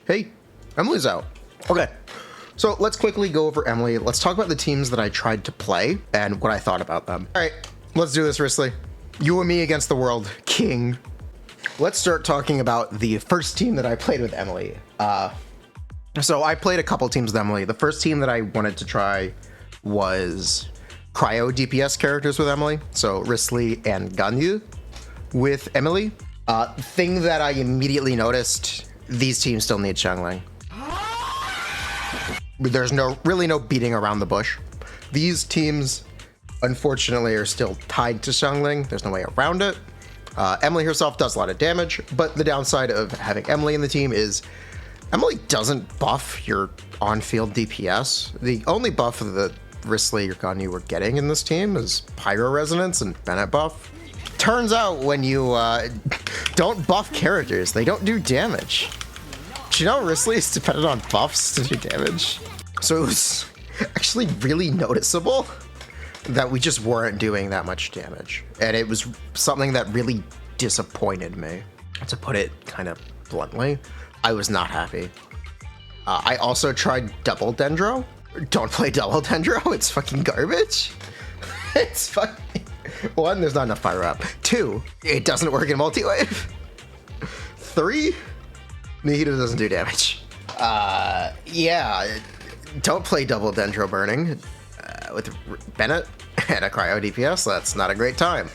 Hey, Emily's out. Okay, so let's quickly go over Emilie. Let's talk about the teams that I tried to play and what I thought about them. All right, let's do this, Risley. You and me against the world, king. Let's start talking about the first team that I played with Emilie. So I played a couple teams with Emilie. The first team that I wanted to try was cryo DPS characters with Emilie. So Risley and Xingqiu with Emilie. Thing that I immediately noticed, these teams still need Xiangling. There's really no beating around the bush. These teams, unfortunately, are still tied to Xiangling. There's no way around it. Emilie herself does a lot of damage, but the downside of having Emilie in the team is Emilie doesn't buff your on-field DPS. The only buff that Risley or Xingqiu were getting in this team is Pyro Resonance and Bennett buff. Turns out when you don't buff characters, they don't do damage. Do you know Risley is dependent on buffs to do damage? So it was actually really noticeable that we just weren't doing that much damage. And it was something that really disappointed me. To put it kind of bluntly, I was not happy. I also tried double Dendro. Don't play double Dendro, it's fucking garbage. It's fucking... One, there's not enough fire up. Two, it doesn't work in multi-wave. Three, Nihida doesn't do damage. Yeah, don't play double Dendro burning with Bennett and a cryo DPS. That's not a great time.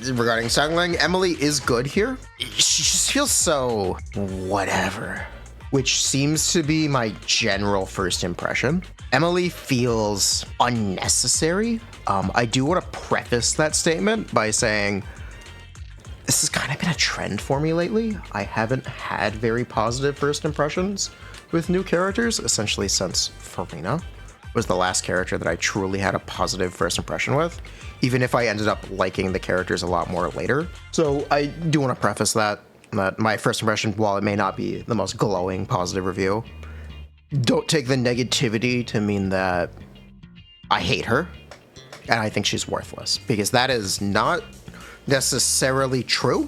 Regarding Xiangling, Emilie is good here. She just feels so whatever, which seems to be my general first impression. Emilie feels unnecessary. I do want to preface that statement by saying this has kind of been a trend for me lately. I haven't had very positive first impressions with new characters, essentially since Farina was the last character that I truly had a positive first impression with, even if I ended up liking the characters a lot more later. So I do want to preface that my first impression, while it may not be the most glowing positive review, don't take the negativity to mean that I hate her and I think she's worthless, because that is not necessarily true.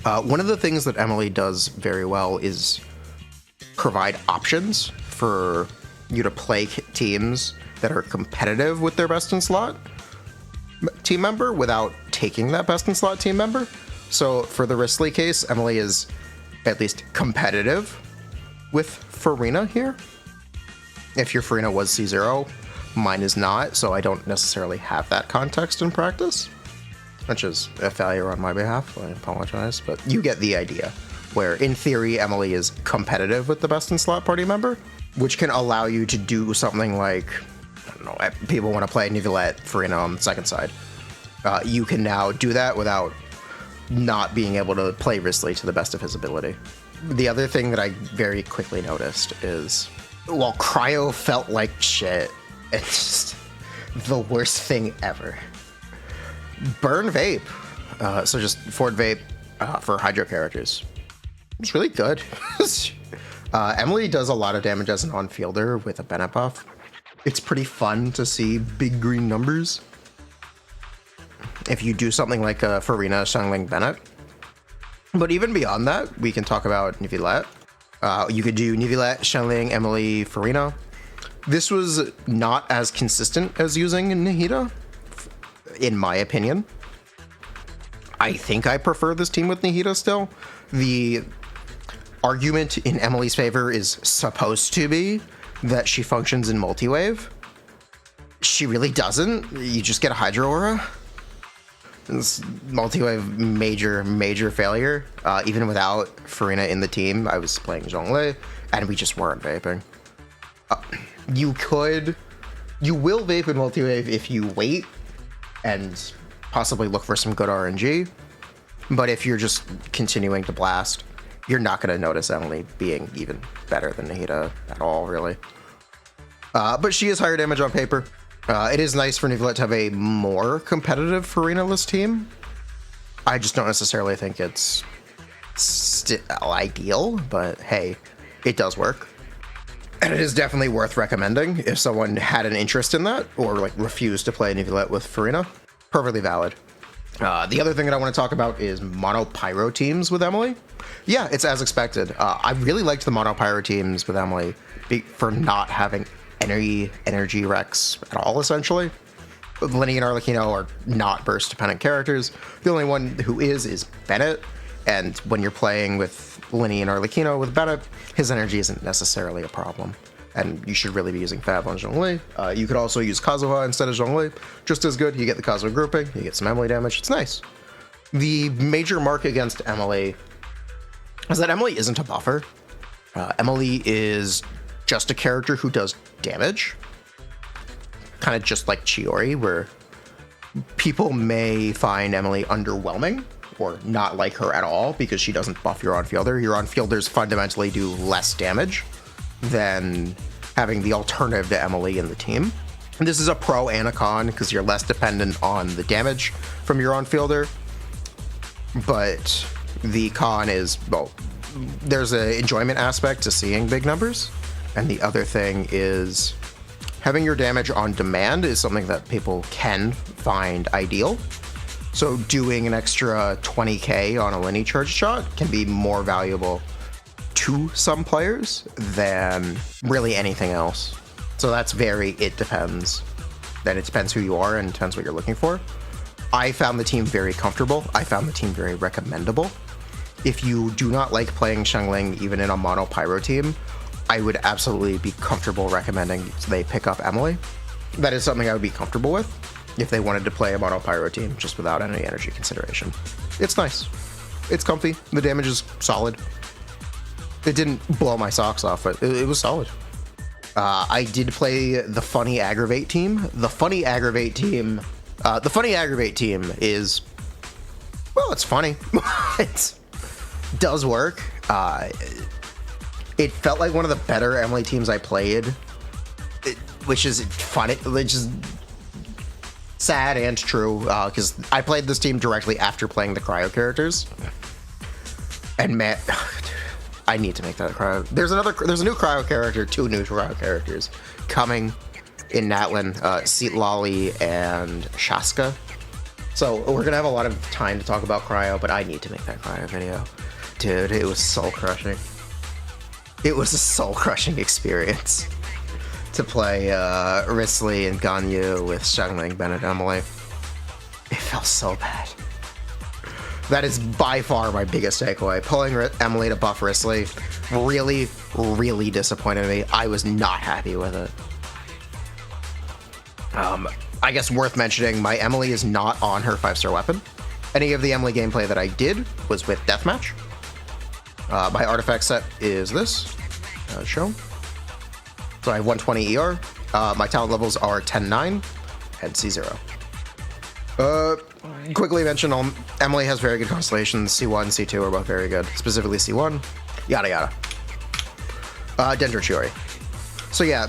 One of the things that Emilie does very well is provide options for you to play teams that are competitive with their best in slot team member without taking that best in slot team member. So for the Risley case, Emilie is at least competitive with Farina here. If your Farina was C0, mine is not, so I don't necessarily have that context in practice, which is a failure on my behalf. I apologize, but you get the idea. Where in theory, Emilie is competitive with the best in slot party member, which can allow you to do something like, I don't know, people want to play Nivelette Farina on the second side. You can now do that without not being able to play Risley to the best of his ability. The other thing that I very quickly noticed is, while cryo felt like shit, it's just the worst thing ever. Burn vape. So just Ford vape for hydro characters. It's really good. Emilie does a lot of damage as an on-fielder with a Bennett buff. It's pretty fun to see big green numbers if you do something like a Farina Xiangling Bennett. But even beyond that, we can talk about Nivelette. You could do Nivelette, Xiangling, Emilie, Farina. This was not as consistent as using Nihida, in my opinion. I think I prefer this team with Nihida still. The argument in Emilie's favor is supposed to be that she functions in multi-wave. She really doesn't. You just get a Hydro Aura. It's multi-wave major failure. Even without Farina in the team, I was playing Zhongli, and we just weren't vaping. You will vape in multi-wave if you wait and possibly look for some good RNG. But if you're just continuing to blast, you're not going to notice Emilie being even better than Nihida at all, really. But she is higher damage on paper. It is nice for Nivelette to have a more competitive Farina-less team. I just don't necessarily think it's ideal, but hey, it does work. And it is definitely worth recommending if someone had an interest in that or like refused to play Nivelette with Farina. Perfectly valid. The other thing that I want to talk about is mono pyro teams with Emilie. Yeah, it's as expected. I really liked the mono pyro teams with Emilie for not having any energy wrecks at all, essentially. Linny and Arlecchino are not burst dependent characters. The only one who is Bennett, and when you're playing with Linny and Arlecchino with Bennett, his energy isn't necessarily a problem. And you should really be using Fab on Zhongli. You could also use Kazuha instead of Zhongli. Just as good. You get the Kazuha grouping. You get some Emilie damage. It's nice. The major mark against Emilie is that Emilie isn't a buffer. Emilie is just a character who does damage. Kind of just like Chiori, where people may find Emilie underwhelming or not like her at all because she doesn't buff your on-fielder. Your on-fielders fundamentally do less damage than having the alternative to Emilie in the team. And this is a pro and a con because you're less dependent on the damage from your on-fielder. But the con is, well, there's an enjoyment aspect to seeing big numbers. And the other thing is having your damage on demand is something that people can find ideal. So doing an extra 20k on a Linny charge shot can be more valuable to some players than really anything else. So that's it depends. Then it depends who you are and depends what you're looking for. I found the team very comfortable. I found the team very recommendable. If you do not like playing Xiangling even in a mono pyro team, I would absolutely be comfortable recommending they pick up Emilie. That is something I would be comfortable with if they wanted to play a mono pyro team just without any energy consideration. It's nice. It's comfy. The damage is solid. It didn't blow my socks off, but it was solid. I did play the Funny Aggravate team. The Funny Aggravate team is, well, it's funny. It does work. It felt like one of the better Emilie teams I played, which is funny, which is sad and true, because I played this team directly after playing the cryo characters. And man, I need to make that a cryo. There's a new cryo character, 2 new cryo characters coming in Natlin, Seatlolly and Shaska. So we're gonna have a lot of time to talk about cryo, but I need to make that cryo video. Dude, it was soul crushing. It was a soul crushing experience to play Risley and Ganyu with Xiangling, Bennett, Emilie. It felt so bad. That is by far my biggest takeaway. Pulling Emilie to buff Risley really, really disappointed me. I was not happy with it. I guess worth mentioning, my Emilie is not on her 5-star weapon. Any of the Emilie gameplay that I did was with Deathmatch. My artifact set is this, shown. So I have 120 ER. My talent levels are 10-9 and C0. Quickly mention, Emilie has very good constellations. C1, C2 are both very good. Specifically C1, yada yada. Dendro Chiori. So yeah,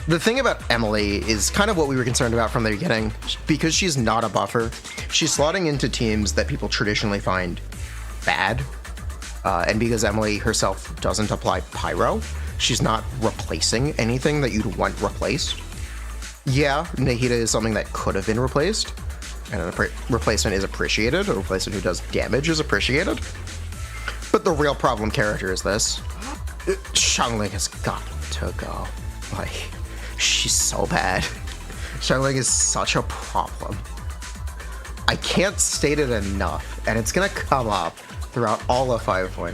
the thing about Emilie is kind of what we were concerned about from the beginning. Because she's not a buffer, she's slotting into teams that people traditionally find bad. And because Emilie herself doesn't apply pyro, she's not replacing anything that you'd want replaced. Yeah, Nahida is something that could have been replaced, and a replacement is appreciated. A replacement who does damage is appreciated. But the real problem character is this. Xiangling has got to go. Like, she's so bad. Xiangling is such a problem. I can't state it enough, and it's gonna come up throughout all of 5.0.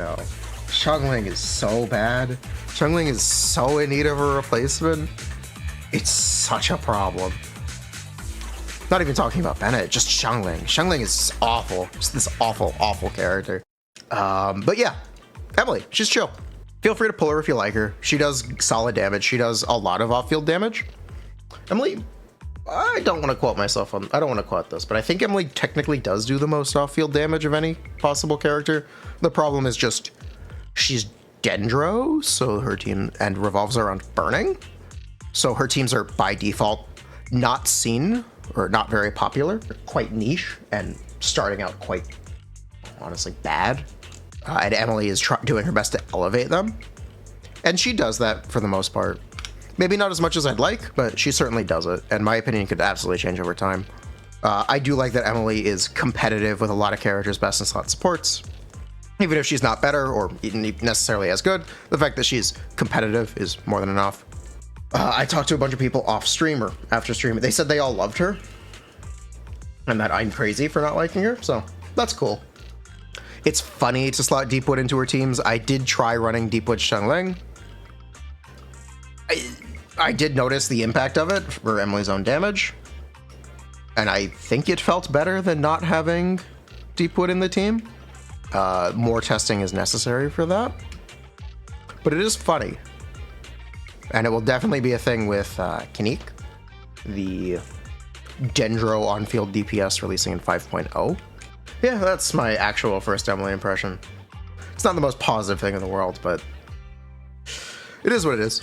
Xiangling is so bad. Xiangling is so in need of a replacement. It's such a problem. Not even talking about Bennett, just Xiangling. Xiangling is awful. Just this awful, awful character. But yeah, Emilie, she's chill. Feel free to pull her if you like her. She does solid damage. She does a lot of off-field damage. Emilie, I don't want to quote myself on, I don't want to quote this, but I think Emilie technically does do the most off-field damage of any possible character. The problem is just she's Dendro, so her team, and revolves around burning. So her teams are by default not seen or not very popular, quite niche, and starting out quite honestly bad. And Emilie is doing her best to elevate them. And she does that for the most part. Maybe not as much as I'd like, but she certainly does it. And my opinion could absolutely change over time. I do like that Emilie is competitive with a lot of characters best in slot supports. Even if she's not better or necessarily as good, the fact that she's competitive is more than enough. I talked to a bunch of people off stream or after stream. They said they all loved her and that I'm crazy for not liking her, so that's cool. It's funny to slot Deepwood into her teams. I did try running Deepwood Xiangling. I did notice the impact of it for Emilie's own damage, and I think it felt better than not having Deepwood in the team. More testing is necessary for that, but it is funny. And it will definitely be a thing with Kineek, the Dendro on-field DPS releasing in 5.0. Yeah, that's my actual first Emilie impression. It's not the most positive thing in the world, but it is what it is.